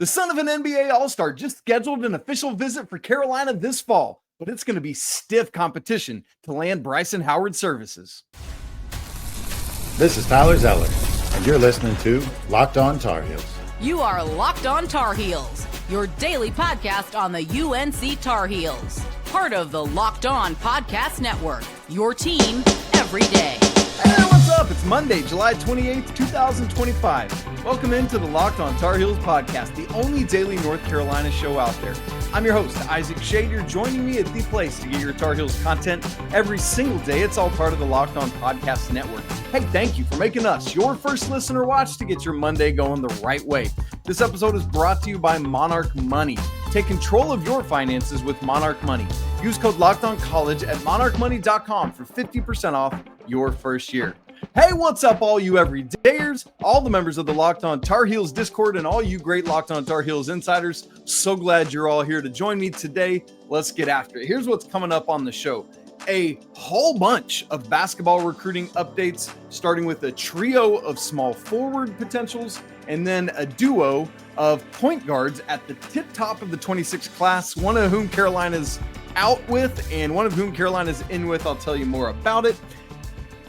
The son of an NBA All-Star just scheduled an official visit for Carolina this fall, but it's going to be stiff competition to land Bryson Howard services. This is Tyler Zeller, and you're listening to Locked On Tar Heels. You are Locked On Tar Heels, your daily podcast on the UNC Tar Heels. Part of the Locked On Podcast Network, your team every day. Hey, what's up? It's Monday, July 28th, 2025. Welcome into the Locked On Tar Heels podcast, the only daily North Carolina show out there. I'm your host, Isaac Schade. You're joining me at the place to get your Tar Heels content every single day. It's all part of the Locked On Podcast Network. Hey, thank you for making us your first listener watch to get your Monday going the right way. This episode is brought to you by Monarch Money. Take control of your finances with Monarch Money. Use code LOCKEDONCollege at monarchmoney.com for 50% off your first year. Hey, what's up, all you everydayers, all the members of the Locked On Tar Heels Discord, and all you great Locked On Tar Heels insiders. So glad you're all here to join me today. Let's get after it. Here's what's coming up on the show. A whole bunch of basketball recruiting updates, starting with a trio of small forward potentials, and then a duo of point guards at the tip top of the 26 class, one of whom Carolina's out with and one of whom Carolina's in with. I'll tell you more about it.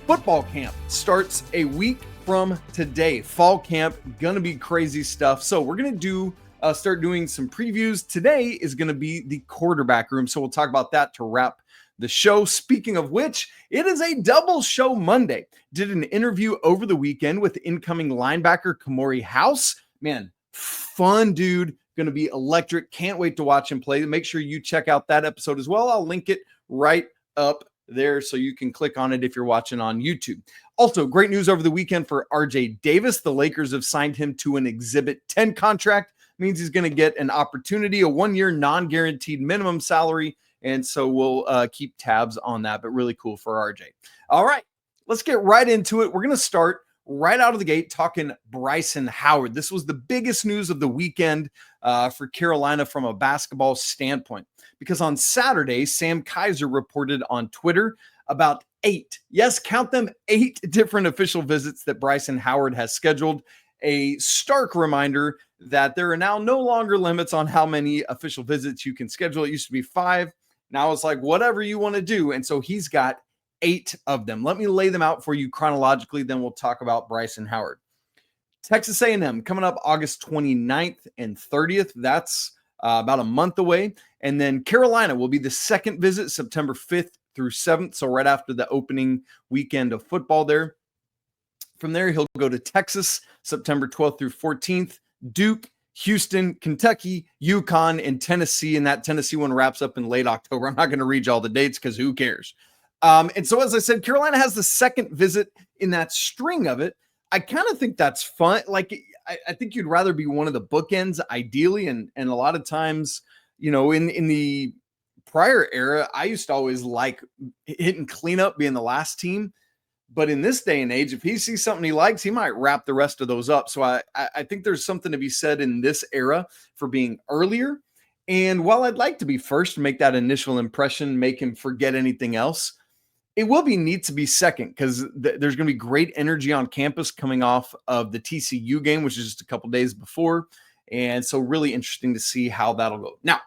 Football camp starts a week from today. Fall camp, gonna be crazy stuff. So we're gonna start doing some previews. Today is gonna be the quarterback room. So we'll talk about that to wrap the show. Speaking of which, it is a double show Monday. Did an interview over the weekend with incoming linebacker Kamori House. Man, fun dude, gonna be electric. Can't wait to watch him play. Make sure you check out that episode as well. I'll link it right up there so you can click on it if you're watching on YouTube. Also, great news over the weekend for RJ Davis. The Lakers have signed him to an Exhibit 10 contract. Means he's going to get an opportunity, a one-year non-guaranteed minimum salary. And so we'll keep tabs on that, but really cool for RJ. All right, let's get right into it. We're going to start right out of the gate talking Bryson Howard. This was the biggest news of the weekend for Carolina from a basketball standpoint, because on Saturday, Sam Kaiser reported on Twitter about 8, yes, count them, 8 different official visits that Bryson Howard has scheduled. A stark reminder that there are now no longer limits on how many official visits you can schedule. It used to be 5. Now it's like whatever you want to do. And so he's got 8 of them. Let me lay them out for you chronologically, then we'll talk about Bryson Howard. Texas A&M coming up August 29th and 30th. That's about a month away. And then Carolina will be the second visit, September 5th through 7th. So right after the opening weekend of football there. From there, he'll go to Texas, September 12th through 14th, Duke, Houston, Kentucky, UConn, and Tennessee. And that Tennessee one wraps up in late October. I'm not going to read you all the dates because who cares? And so, as I said, Carolina has the second visit in that string of it. I kind of think that's fun. Like, I think you'd rather be one of the bookends, ideally. And a lot of times, you know, in the prior era, I used to always like hitting cleanup, being the last team. But in this day and age, if he sees something he likes, he might wrap the rest of those up. So I think there's something to be said in this era for being earlier. And while I'd like to be first to make that initial impression, make him forget anything else, it will be neat to be second, because there's going to be great energy on campus coming off of the TCU game, which is just a couple days before. And so really interesting to see how that'll go. Now,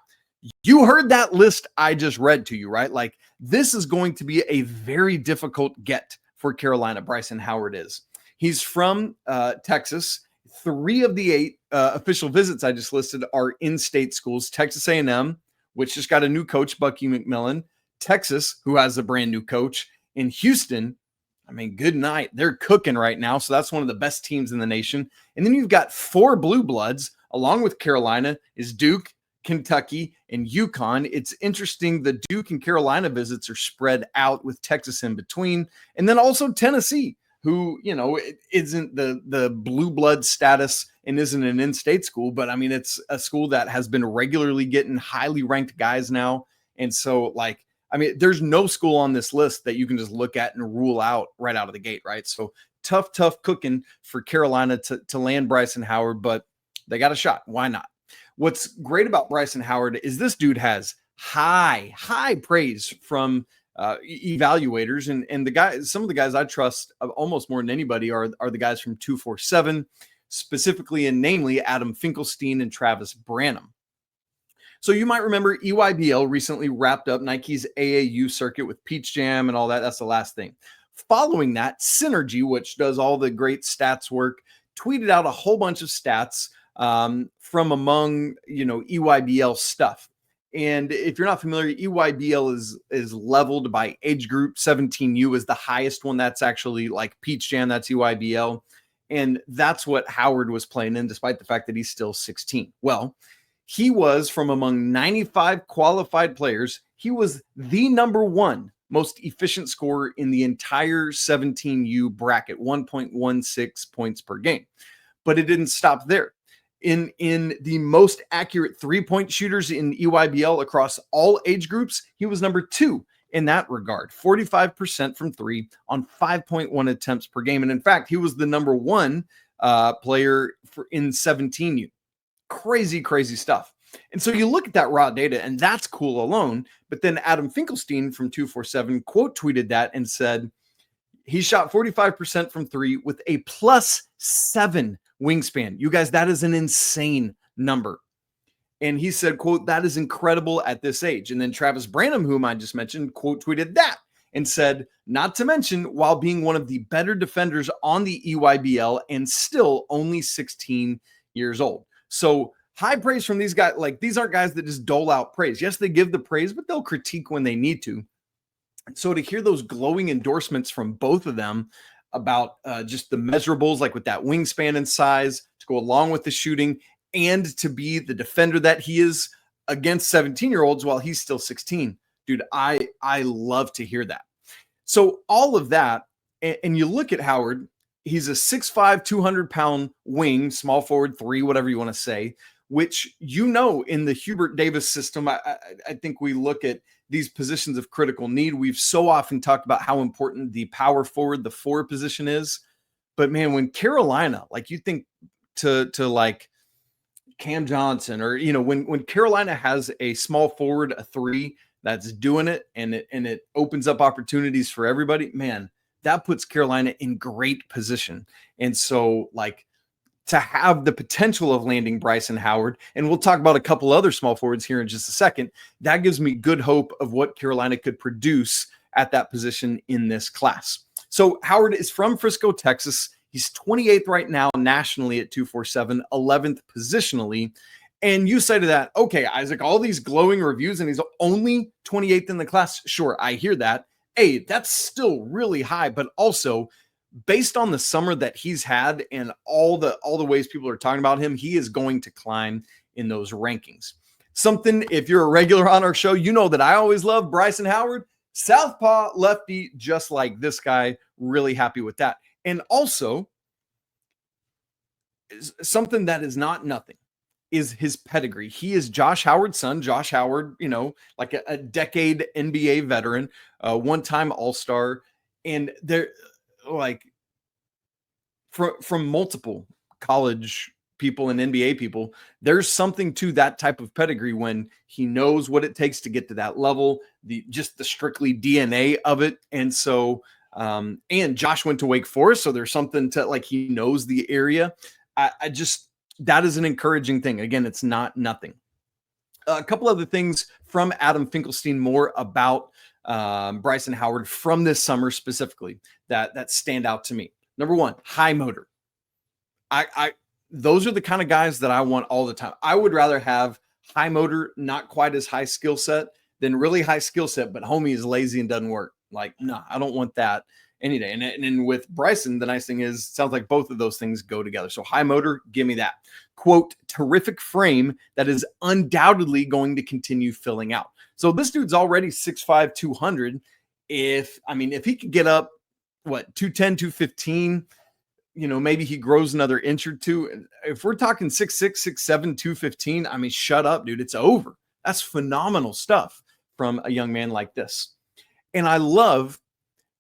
you heard that list I just read to you, right? Like, this is going to be a very difficult get for Carolina. Bryson Howard is. He's from Texas. 3 of the 8 official visits I just listed are in-state schools. Texas A&M, which just got a new coach, Bucky McMillan. Texas, who has a brand new coach. In Houston, I mean, good night. They're cooking right now, so that's one of the best teams in the nation. And then you've got 4 blue bloods, along with Carolina, is Duke, Kentucky, and UConn. It's interesting, the Duke and Carolina visits are spread out with Texas in between. And then also Tennessee, who, you know, it isn't the blue blood status and isn't an in-state school, but I mean, it's a school that has been regularly getting highly ranked guys now. And so, like, I mean, there's no school on this list that you can just look at and rule out right out of the gate, right? So tough cooking for Carolina to land Bryson Howard, but they got a shot. Why not? What's great about Bryson Howard is this dude has high praise from evaluators, and the guys, some of the guys I trust almost more than anybody are the guys from 247, specifically and namely Adam Finkelstein and Travis Branham. So you might remember EYBL recently wrapped up Nike's AAU circuit with Peach Jam and all that. That's the last thing. Following that, Synergy, which does all the great stats work, tweeted out a whole bunch of stats from among, EYBL stuff. And if you're not familiar, EYBL is leveled by age group. 17U is the highest one. That's actually like Peach Jam. That's EYBL. And that's what Howard was playing in, despite the fact that he's still 16. Well, he was, from among 95 qualified players, he was the number one most efficient scorer in the entire 17U bracket, 1.16 points per game. But it didn't stop there. In the most accurate three-point shooters in EYBL across all age groups, he was number 2 in that regard, 45% from three on 5.1 attempts per game. And in fact, he was the number 1 player in 17U. Crazy, crazy stuff. And so you look at that raw data, and that's cool alone. But then Adam Finkelstein from 247 quote tweeted that and said he shot 45% from three with a +7 wingspan. You guys, that is an insane number. And he said, quote, that is incredible at this age. And then Travis Branham, whom I just mentioned, quote tweeted that and said, not to mention, while being one of the better defenders on the EYBL and still only 16 years old. So high praise from these guys. Like, these aren't guys that just dole out praise. Yes, they give the praise, but they'll critique when they need to. So to hear those glowing endorsements from both of them about just the measurables, like with that wingspan and size, to go along with the shooting, and to be the defender that he is against 17-year-olds while he's still 16. Dude, I love to hear that. So all of that, and you look at Howard, he's a 6'5", 200-pound wing, small forward 3, whatever you want to say, which, in the Hubert Davis system, I think we look at these positions of critical need. We've so often talked about how important the power forward, the 4 position is. But man, when Carolina, like, you think to like Cam Johnson, or, when Carolina has a small forward, a 3 that's doing it, and it opens up opportunities for everybody, man, that puts Carolina in great position. And so, like, to have the potential of landing Bryson Howard, and we'll talk about a couple other small forwards here in just a second, that gives me good hope of what Carolina could produce at that position in this class. So Howard is from Frisco, Texas. He's 28th right now nationally at 247, 11th positionally. And you say to that, okay, Isaac, all these glowing reviews, and he's only 28th in the class. Sure, I hear that. Hey, that's still really high, but also, based on the summer that he's had and all the ways people are talking about him, he is going to climb in those rankings. Something, if you're a regular on our show, you know that I always love Bryson Howard, southpaw lefty, just like this guy. Really happy with that. And also, something that is not nothing is his pedigree. He is Josh Howard's son. Josh Howard, like a decade NBA veteran, one-time All-Star, and they're like, from multiple college people and NBA people, there's something to that type of pedigree when he knows what it takes to get to that level, just the strictly DNA of it. And so, and Josh went to Wake Forest, so there's something to, like, he knows the area. I just, that is an encouraging thing. Again, it's not nothing. A couple other things from Adam Finkelstein more about Bryson Howard from this summer specifically that stand out to me. Number 1, high motor. Those are the kind of guys that I want all the time. I would rather have high motor, not quite as high skill set, than really high skill set, but homie is lazy and doesn't work. Like, no, I don't want that any day. And with Bryson, the nice thing is, it sounds like both of those things go together. So high motor, give me that. Quote, terrific frame that is undoubtedly going to continue filling out. So this dude's already 6'5", 200. If he could get up, 210, 215, maybe he grows another inch or two. If we're talking 6'6", 6'7", 215, shut up, dude. It's over. That's phenomenal stuff from a young man like this. And I love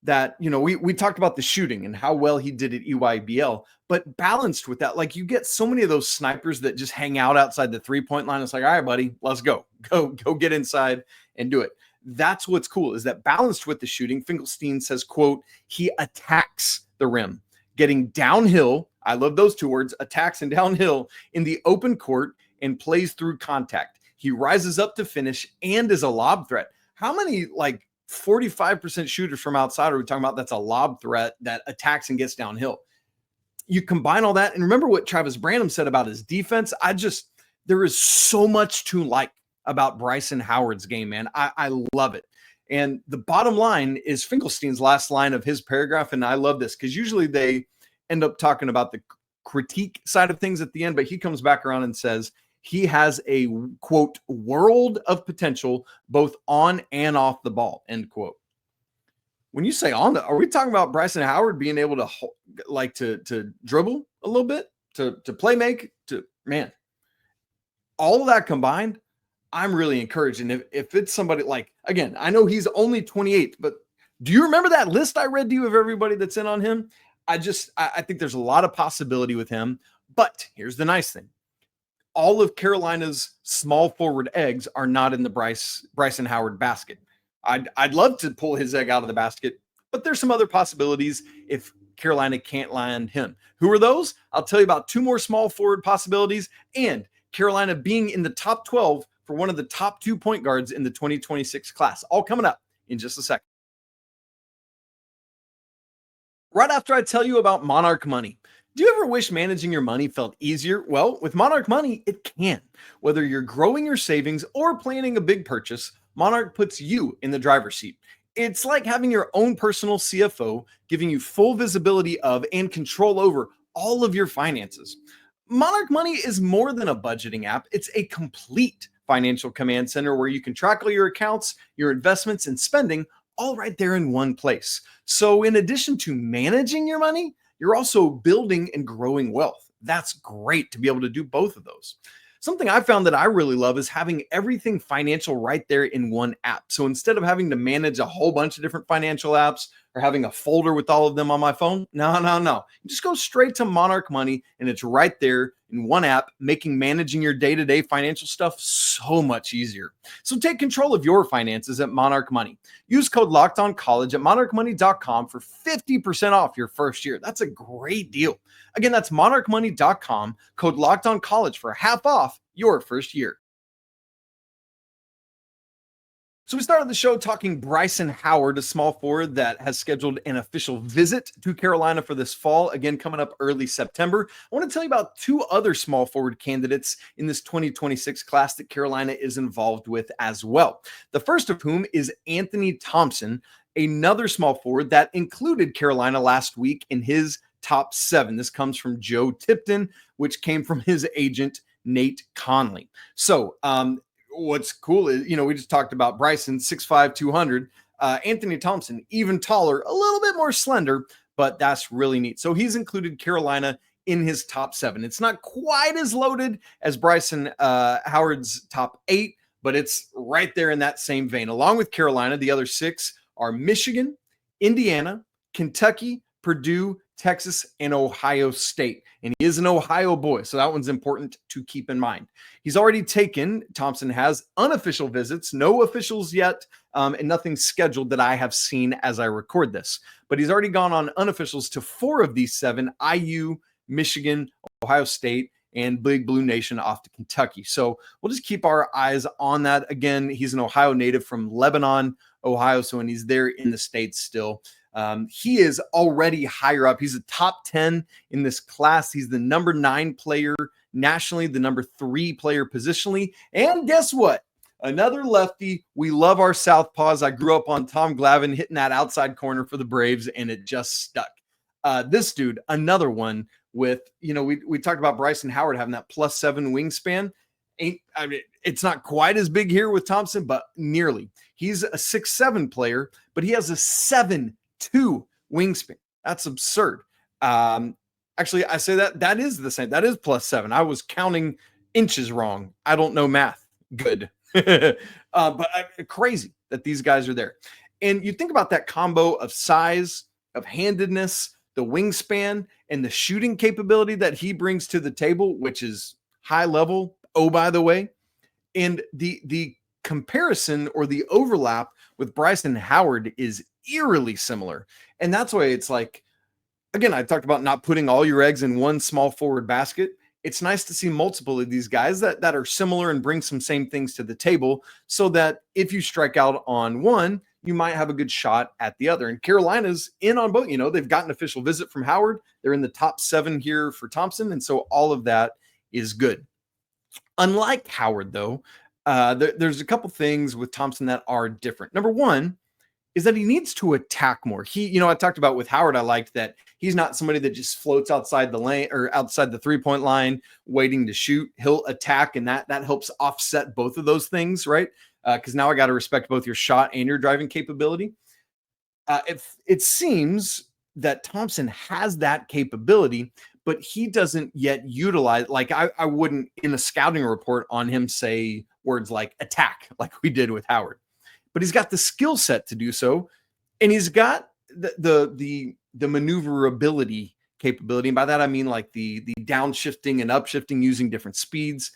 that, we talked about the shooting and how well he did at EYBL, but balanced with that, like, you get so many of those snipers that just hang out outside the 3-point line. It's like, all right, buddy, let's go get inside and do it. That's what's cool, is that balanced with the shooting. Finkelstein says, quote, he attacks the rim, getting downhill. I love those two words, attacks and downhill in the open court and plays through contact. He rises up to finish and is a lob threat. How many 45% shooters from outside are we talking about that's a lob threat that attacks and gets downhill? You combine all that, and remember what Travis Branham said about his defense. There is so much to like about Bryson Howard's game, man. I love it. And the bottom line is Finkelstein's last line of his paragraph, and I love this because usually they end up talking about the critique side of things at the end, but he comes back around and says he has a, quote, world of potential both on and off the ball, end quote. When you say are we talking about Bryson Howard being able to dribble a little bit, to play make, man, all of that combined, I'm really encouraged. And if it's somebody again, I know he's only 28, but do you remember that list I read to you of everybody that's in on him? I think there's a lot of possibility with him, but here's the nice thing. All of Carolina's small forward eggs are not in the Bryson Howard basket. I'd love to pull his egg out of the basket, but there's some other possibilities if Carolina can't land him. Who are those? I'll tell you about two more small forward possibilities and Carolina being in the top 12 for one of the top 2 point guards in the 2026 class. All coming up in just a second. Right after I tell you about Monarch Money. Do you ever wish managing your money felt easier? Well, with Monarch Money, it can. Whether you're growing your savings or planning a big purchase, Monarch puts you in the driver's seat. It's like having your own personal CFO, giving you full visibility of and control over all of your finances. Monarch Money is more than a budgeting app. It's a complete financial command center where you can track all your accounts, your investments, and spending all right there in one place. So in addition to managing your money, you're also building and growing wealth. That's great to be able to do both of those. Something I found that I really love is having everything financial right there in one app. So instead of having to manage a whole bunch of different financial apps or having a folder with all of them on my phone, no. You just go straight to Monarch Money and it's right there in one app, making managing your day-to-day financial stuff so much easier. So take control of your finances at Monarch Money. Use code LOCKEDONCollege at monarchmoney.com for 50% off your first year. That's a great deal. Again, that's monarchmoney.com, code LOCKEDONCollege for half off your first year. So we started the show talking Bryson Howard, a small forward that has scheduled an official visit to Carolina for this fall, again, coming up early September. I want to tell you about two other small forward candidates in this 2026 class that Carolina is involved with as well. The first of whom is Anthony Thompson, another small forward that included Carolina last week in his top 7. This comes from Joe Tipton, which came from his agent, Nate Conley. So, what's cool is, we just talked about Bryson, 6'5", 200. Anthony Thompson, even taller, a little bit more slender, but that's really neat. So he's included Carolina in his top 7. It's not quite as loaded as Bryson Howard's top 8, but it's right there in that same vein. Along with Carolina, the other 6 are Michigan, Indiana, Kentucky, Purdue, Texas, and Ohio State. And he is an Ohio boy, so that one's important to keep in mind. He's already taken, Thompson has, unofficial visits, no officials yet, and nothing scheduled that I have seen as I record this. But he's already gone on unofficials to 4 of these 7, IU, Michigan, Ohio State, and Big Blue Nation off to Kentucky. So we'll just keep our eyes on that. Again, he's an Ohio native from Lebanon, Ohio, so when he's there in the States still. He is already higher up. He's a top 10 in this class. He's the number 9 player nationally, the number 3 player positionally. And guess what? Another lefty. We love our southpaws. I grew up on Tom Glavine hitting that outside corner for the Braves, and it just stuck. This dude, another one with, we talked about Bryson Howard having that +7 wingspan. It's not quite as big here with Thompson, but nearly. He's a 6'7" player, but he has a 7'2" wingspan. That's absurd. Actually, I say that is the same. That is +7. I was counting inches wrong. I don't know math. Good. But crazy that these guys are there. And you think about that combo of size, of handedness, the wingspan, and the shooting capability that he brings to the table, which is high level. Oh, by the way, and the comparison or the overlap with Bryson Howard is eerily similar. And that's why it's like, again, I talked about not putting all your eggs in one small forward basket. It's nice to see multiple of these guys that are similar and bring some same things to the table, so that if you strike out on one, you might have a good shot at the other. And Carolina's in on both. They've got an official visit from Howard. They're in the top 7 here for Thompson. And so all of that is good. Unlike Howard, though, there's a couple things with Thompson that are different. Number one is that he needs to attack more. I talked about with Howard, I liked that he's not somebody that just floats outside the lane or outside the 3-point line waiting to shoot. He'll attack, and that helps offset both of those things, right? Because now I got to respect both your shot and your driving capability. It seems that Thompson has that capability, but he doesn't yet utilize, like I wouldn't in a scouting report on him say words like attack, like we did with Howard. But he's got the skill set to do so, and he's got the maneuverability capability. And by that I mean like the downshifting and upshifting using different speeds.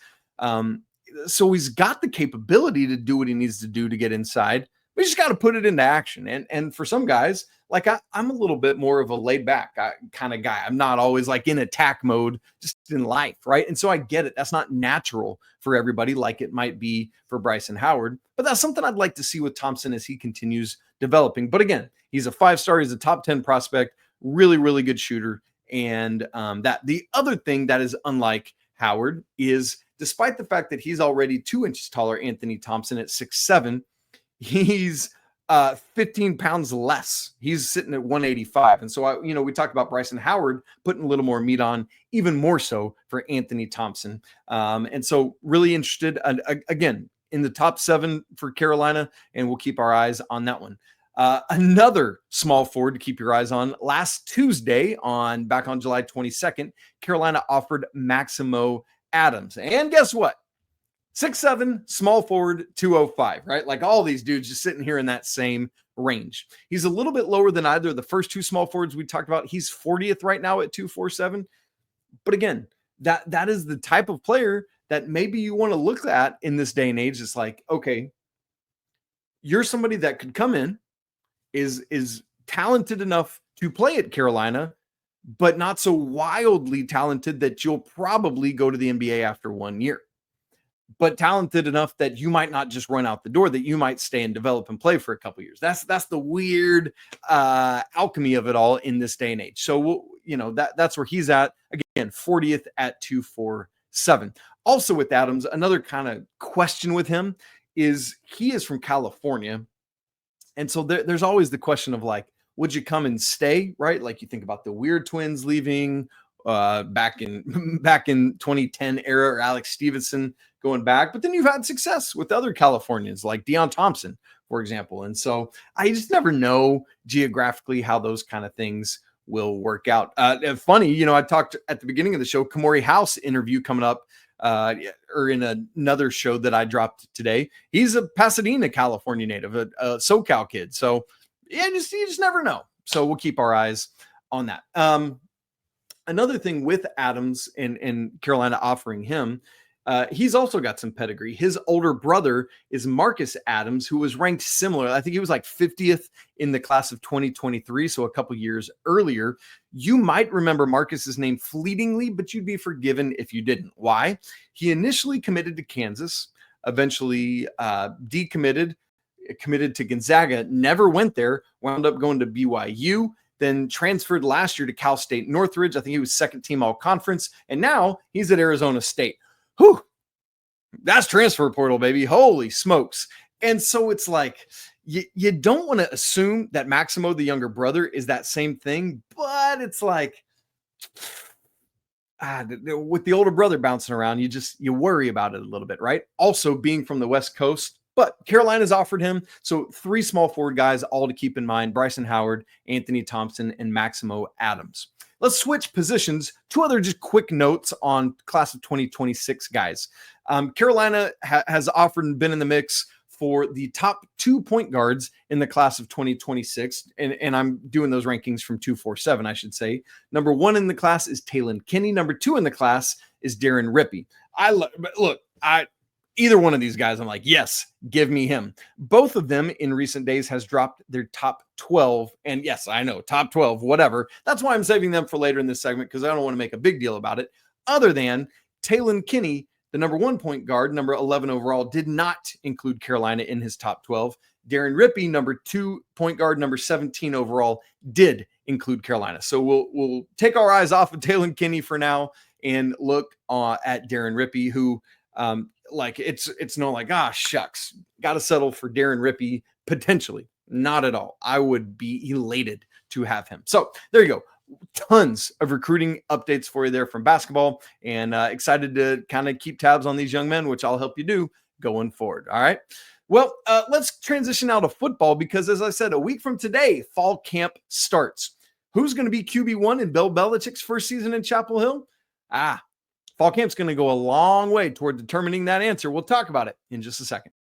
So he's got the capability to do what he needs to do to get inside. We just got to put it into action. And for some guys, like I'm a little bit more of a laid back kind of guy. I'm not always like in attack mode just in life, right? And so I get it. That's not natural for everybody like it might be for Bryson Howard. But that's something I'd like to see with Thompson as he continues developing. But again, he's a 5-star. He's a top 10 prospect. Really, really good shooter. And that the other thing that is unlike Howard is, despite the fact that he's already 2 inches taller, Anthony Thompson at 6'7", he's 15 pounds less. He's sitting at 185. And so, we talked about Bryson Howard putting a little more meat on, even more so for Anthony Thompson. And so really interested, again, in the top 7 for Carolina, and we'll keep our eyes on that one. Another small forward to keep your eyes on. Last Tuesday, back on July 22nd, Carolina offered Maximo Adams. And guess what? 6'7", small forward, 205, right? Like all these dudes just sitting here in that same range. He's a little bit lower than either of the first 2 small forwards we talked about. He's 40th right now at 247. But again, that is the type of player that maybe you want to look at in this day and age. It's like, okay, you're somebody that could come in, is talented enough to play at Carolina, but not so wildly talented that you'll probably go to the NBA after 1 year. But talented enough that you might not just run out the door, that you might stay and develop and play for a couple years. That's the weird alchemy of it all in this day and age. So, that's where he's at. Again, 40th at 247. Also with Adams, another kind of question with him is he is from California. And so there's always the question of like, would you come and stay, right? Like you think about the Weird Twins leaving back in 2010 era, or Alex Stevenson going back. But then you've had success with other Californians like Deion Thompson, for example. And so I just never know geographically how those kind of things will work out. Funny, I talked at the beginning of the show, Kamori House interview coming up, or in another show that I dropped today. He's a Pasadena, California native, a SoCal kid. So yeah, you just never know. So we'll keep our eyes on that. Another thing with Adams and Carolina offering him, he's also got some pedigree. His older brother is Marcus Adams, who was ranked similar. I think he was like 50th in the class of 2023, so a couple years earlier. You might remember Marcus's name fleetingly, but you'd be forgiven if you didn't. Why? He initially committed to Kansas, eventually decommitted, committed to Gonzaga, never went there, wound up going to BYU, then transferred last year to Cal State Northridge. I think he was second team all conference, and now he's at Arizona State. Whew, that's transfer portal, baby. Holy smokes. And so it's like, you don't want to assume that Maximo, the younger brother, is that same thing, but it's like, with the older brother bouncing around, you worry about it a little bit, right? Also being from the West Coast, but Carolina's offered him. So 3 small forward guys, all to keep in mind: Bryson Howard, Anthony Thompson, and Maximo Adams. Let's switch positions. 2 other just quick notes on class of 2026 guys. Carolina has offered and been in the mix for the top 2 point guards in the class of 2026. And I'm doing those rankings from 247, I should say. Number 1 in the class is Talon Kinney. Number 2 in the class is Darren Rippey. either one of these guys, I'm like, yes, give me him. Both of them in recent days has dropped their top 12. And yes, I know, top 12, whatever. That's why I'm saving them for later in this segment, because I don't want to make a big deal about it. Other than Talon Kinney, the number 1 point guard, number 11 overall, did not include Carolina in his top 12. Darren Rippey, number 2 point guard, number 17 overall, did include Carolina. So we'll take our eyes off of Talon Kinney for now and look at Darren Rippey, who it's no like, shucks, got to settle for Darren Rippey potentially. Not at all. I would be elated to have him. So there you go. Tons of recruiting updates for you there from basketball, and excited to kind of keep tabs on these young men, which I'll help you do going forward. All right. Well, let's transition now to football, because as I said, a week from today, fall camp starts. Who's going to be QB1 in Bill Belichick's first season in Chapel Hill? Fall camp's going to go a long way toward determining that answer. We'll talk about it in just a second.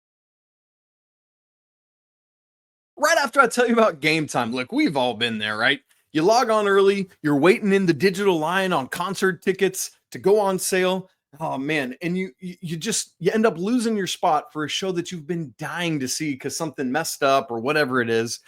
Right after I tell you about game time, look, we've all been there, right? You log on early, you're waiting in the digital line on concert tickets to go on sale. Oh man, and you end up losing your spot for a show that you've been dying to see because something messed up or whatever it is.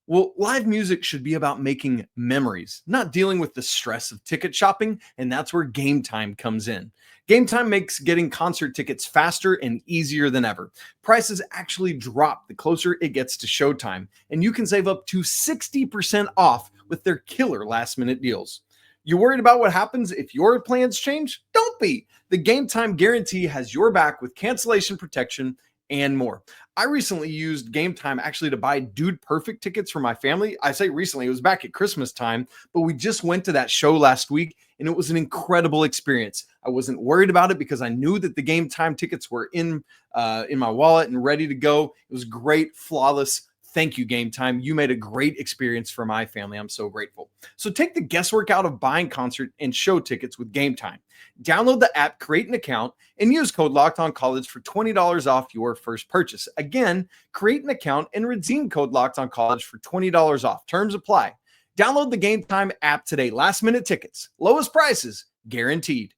Well, live music should be about making memories, not dealing with the stress of ticket shopping, and that's where Game Time comes in. Game Time makes getting concert tickets faster and easier than ever. Prices actually drop the closer it gets to showtime, and you can save up to 60% off with their killer last-minute deals. You worried about what happens if your plans change? Don't be. The Game Time guarantee has your back with cancellation protection and more. I recently used Game Time actually to buy Dude Perfect tickets for my family. I say recently, it was back at Christmas time, but we just went to that show last week and it was an incredible experience. I wasn't worried about it because I knew that the Game Time tickets were in my wallet and ready to go. It was great, flawless. Thank you, Game Time. You made a great experience for my family. I'm so grateful. So take the guesswork out of buying concert and show tickets with Game Time. Download the app, create an account, and use code LOCKEDONCollege for $20 off your first purchase. Again, create an account and redeem code LOCKEDONCollege for $20 off. Terms apply. Download the Game Time app today. Last minute tickets, lowest prices, guaranteed.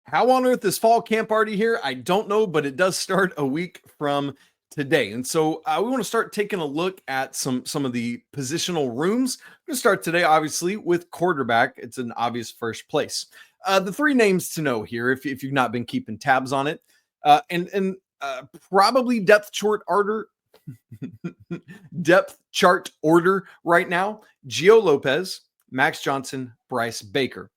How on earth is fall camp already here? I don't know, but it does start a week from today. And so we want to start taking a look at some of the positional rooms. We're going to start today, obviously, with quarterback. It's an obvious first place. The 3 names to know here, if you've not been keeping tabs on it, and probably depth chart order right now, Gio Lopez, Max Johnson, Bryce Baker.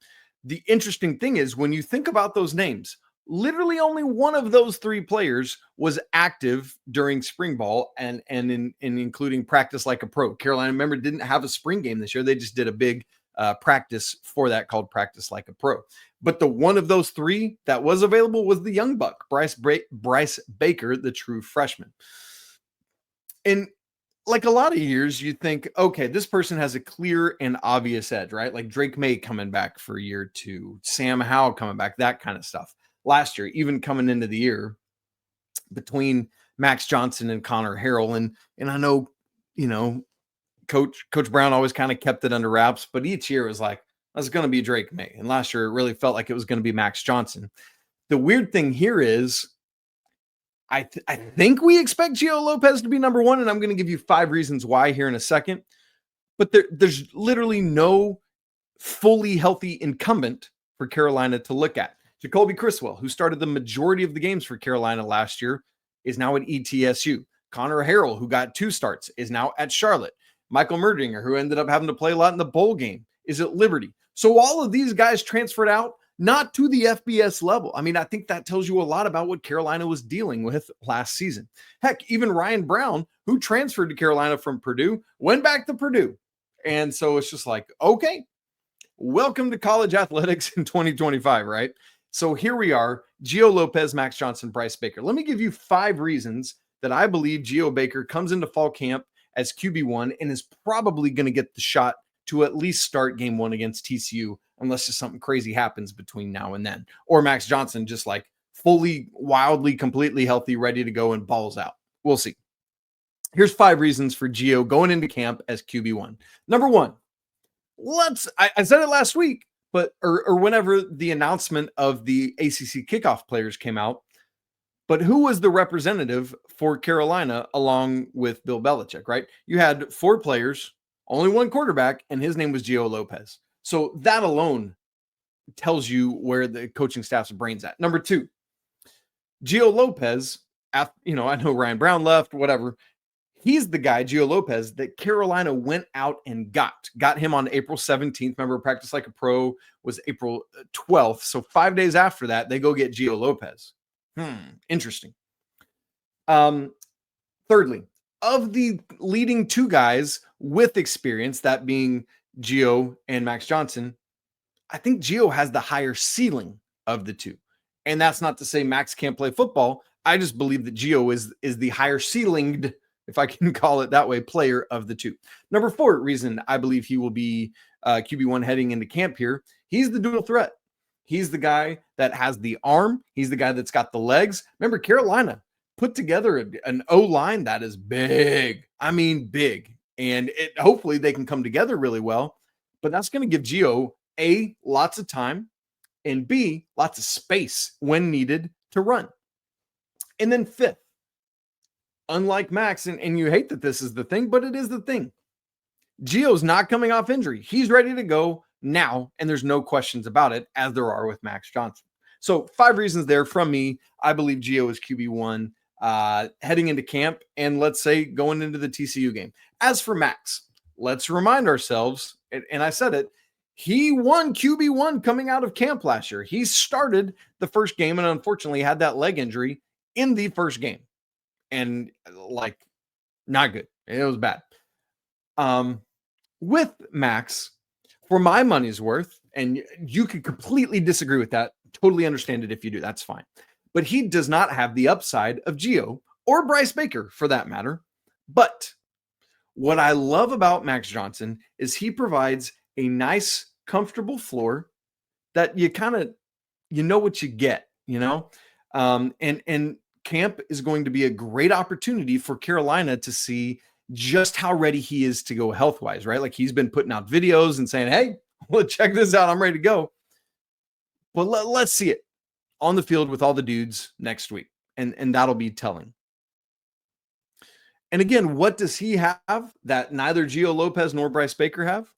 The interesting thing is when you think about those names, literally only one of those 3 players was active during spring ball and in including practice like a pro. Carolina, remember, didn't have a spring game this year. They just did a big practice for that called practice like a pro. But the one of those 3 that was available was the young buck, Bryce Baker, the true freshman. And like a lot of years, you think, okay, this person has a clear and obvious edge, right? Like Drake May coming back for year 2, Sam Howell coming back, that kind of stuff. Last year, even coming into the year, between Max Johnson and Connor Harrell, and I know, Coach Brown always kind of kept it under wraps, but each year was like, that's going to be Drake May. And last year, it really felt like it was going to be Max Johnson. The weird thing here is, I think we expect Gio Lopez to be number 1, and I'm going to give you 5 reasons why here in a second. But there's literally no fully healthy incumbent for Carolina to look at. Jacoby Criswell, who started the majority of the games for Carolina last year, is now at ETSU. Connor Harrell, who got 2 starts, is now at Charlotte. Michael Merdinger, who ended up having to play a lot in the bowl game, is at Liberty. So all of these guys transferred out, not to the FBS level. I mean, I think that tells you a lot about what Carolina was dealing with last season. Heck, even Ryan Brown, who transferred to Carolina from Purdue, went back to Purdue. And so it's just like, okay, welcome to college athletics in 2025, right? So here we are, Gio Lopez, Max Johnson, Bryce Baker. Let me give you 5 reasons that I believe Gio Baker comes into fall camp as QB1 and is probably going to get the shot to at least start game 1 against TCU, unless just something crazy happens between now and then. Or Max Johnson just like fully, wildly, completely healthy, ready to go and balls out. We'll see. Here's 5 reasons for Gio going into camp as QB1. Number 1, I said it last week, but or whenever the announcement of the ACC kickoff players came out. But who was the representative for Carolina along with Bill Belichick, right? You had 4 players, only one quarterback, and his name was Gio Lopez. So that alone tells you where the coaching staff's brain's at. Number 2, Gio Lopez, I know Ryan Brown left, whatever. He's the guy, Gio Lopez, that Carolina went out and got him on April 17th. Remember, Practice Like a Pro was April 12th. So 5 days after that, they go get Gio Lopez. Interesting. Thirdly, of the leading 2 guys with experience, that being Gio and Max Johnson, I think Gio has the higher ceiling of the 2. And that's not to say Max can't play football. I just believe that Gio is the higher ceilinged, if I can call it that way, player of the 2. Number 4 reason I believe he will be QB1 heading into camp here, he's the dual threat. He's the guy that has the arm. He's the guy that's got the legs. Remember, Carolina put together an O-line that is big. I mean, big. And hopefully they can come together really well. But that's going to give Gio, A, lots of time, and B, lots of space when needed to run. And then 5th, unlike Max, and you hate that this is the thing, but it is the thing. Gio's not coming off injury. He's ready to go now, and there's no questions about it, as there are with Max Johnson. So 5 reasons there from me. I believe Gio is QB1 heading into camp, and let's say going into the TCU game. As for Max, let's remind ourselves, and I said it, he won QB1 coming out of camp last year. He started the first game and unfortunately had that leg injury in the first game. And not good. It was bad. With Max, for my money's worth, and you could completely disagree with that, totally understand it if you do, that's fine. But he does not have the upside of Gio or Bryce Baker for that matter. But what I love about Max Johnson is he provides a nice, comfortable floor that you kind of, what you get, and camp is going to be a great opportunity for Carolina to see just how ready he is to go health-wise, right? Like he's been putting out videos and saying, hey, well, check this out. I'm ready to go. But let's see it on the field with all the dudes next week. And that'll be telling. And again, what does he have that neither Gio Lopez nor Bryce Baker have?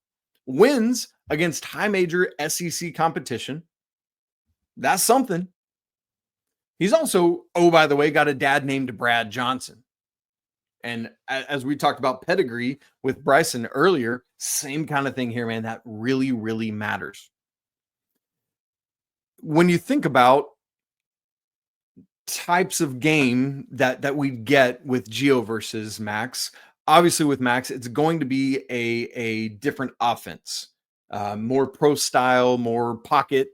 Wins against high major SEC competition. That's something. He's also, oh, by the way, got a dad named Brad Johnson. And as we talked about pedigree with Bryson earlier, same kind of thing here, man. That really, really matters. When you think about types of game that we get with Gio versus Max, obviously with Max, it's going to be a different offense, more pro style, more pocket,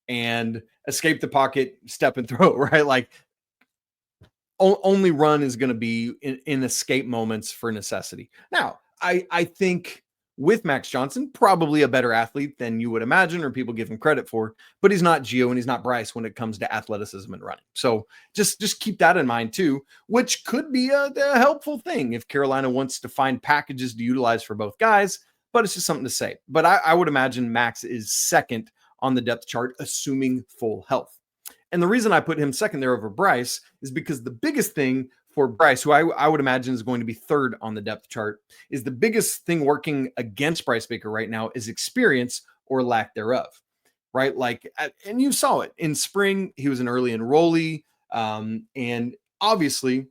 and escape the pocket, step and throw, right? Like only run is going to be in escape moments for necessity. Now, I think with Max Johnson, probably a better athlete than you would imagine or people give him credit for, but he's not Gio and he's not Bryce when it comes to athleticism and running. So just keep that in mind too, which could be a helpful thing if Carolina wants to find packages to utilize for both guys, but it's just something to say. But I would imagine Max is second on the depth chart, assuming full health. And the reason I put him second there over Bryce is because the biggest thing for Bryce, who I would imagine is going to be third on the depth chart, is the biggest thing working against Bryce Baker right now is experience or lack thereof, right? Like, and you saw it in spring, he was an early enrollee. And obviously,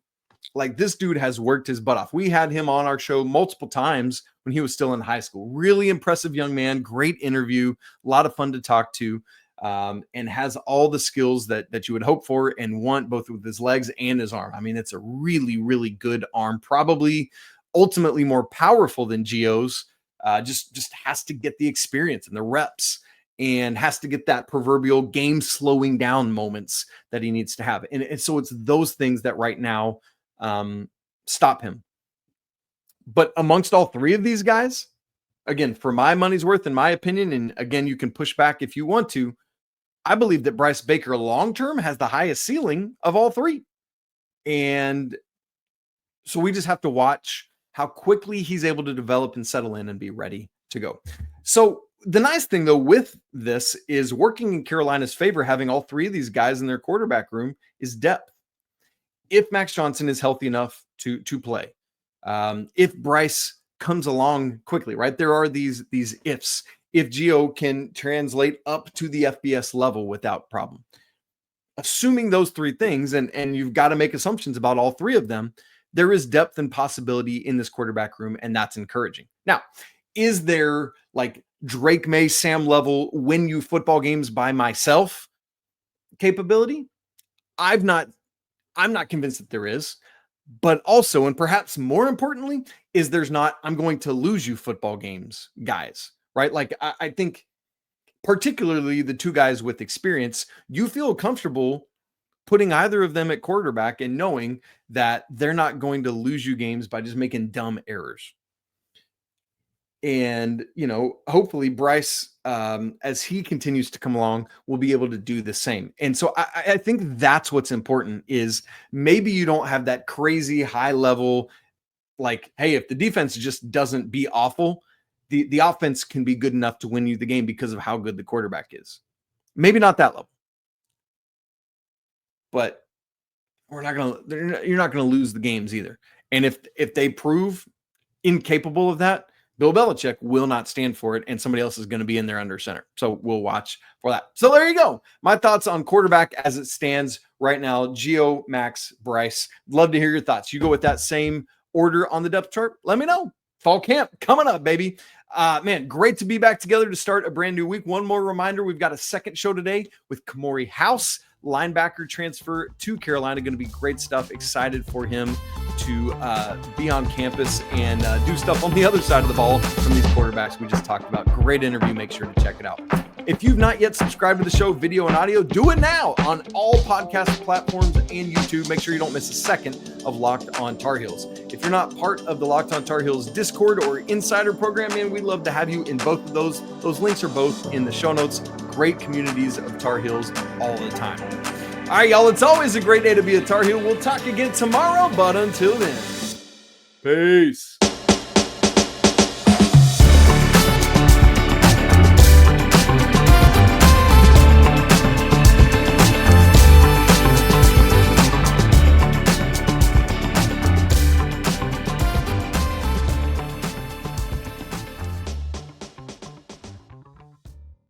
like this dude has worked his butt off. We had him on our show multiple times when he was still in high school. Really impressive young man, great interview, a lot of fun to talk to. And has all the skills that you would hope for and want, both with his legs and his arm. I mean, it's a really, really good arm, probably ultimately more powerful than Gio's, just has to get the experience and the reps and has to get that proverbial game slowing down moments that he needs to have. And so it's those things that right now stop him. But amongst all three of these guys, again, for my money's worth, in my opinion, and again, you can push back if you want to, I believe that Bryce Baker long-term has the highest ceiling of all three. And so we just have to watch how quickly he's able to develop and settle in and be ready to go. So The nice thing, though, with this is working in Carolina's favor, having all three of these guys in their quarterback room is depth. If Max Johnson is healthy enough to play, if Bryce comes along quickly, right? There are these ifs. If Gio can translate up to the FBS level without problem. Assuming those three things, and you've got to make assumptions about all three of them, there is depth and possibility in this quarterback room, and that's encouraging. Now, is there like Drake May, Sam level, win you football games by myself capability? I'm not convinced that there is, but also, and perhaps more importantly, is there's not, I'm going to lose you football games, guys, right? Like I think particularly the two guys with experience, you feel comfortable putting either of them at quarterback and knowing that they're not going to lose you games by just making dumb errors. And, hopefully Bryce, as he continues to come along, will be able to do the same. And so I think that's what's important is maybe you don't have that crazy high level, like, hey, if the defense just doesn't be awful, the offense can be good enough to win you the game because of how good the quarterback is. Maybe not that level, but you're not going to lose the games either. And if they prove incapable of that, Bill Belichick will not stand for it, and somebody else is going to be in there under center. So we'll watch for that. So there you go. My thoughts on quarterback as it stands right now. Gio, Max, Bryce. Love to hear your thoughts. You go with that same order on the depth chart? Let me know. Fall camp coming up, baby. Man, great to be back together to start a brand new week. One more reminder, we've got a second show today with Kamori House, linebacker transfer to Carolina. Going to be great stuff. Excited for him to be on campus and do stuff on the other side of the ball from these quarterbacks we just talked about. Great interview. Make sure to check it out. If you've not yet subscribed to the show, video and audio, do it now on all podcast platforms and YouTube. Make sure you don't miss a second of Locked on Tar Heels. If you're not part of the Locked on Tar Heels Discord or Insider program, man, we'd love to have you in both of those. Those links are both in the show notes. Great communities of Tar Heels all the time. All right, y'all, it's always a great day to be a Tar Heel. We'll talk again tomorrow, but until then, peace.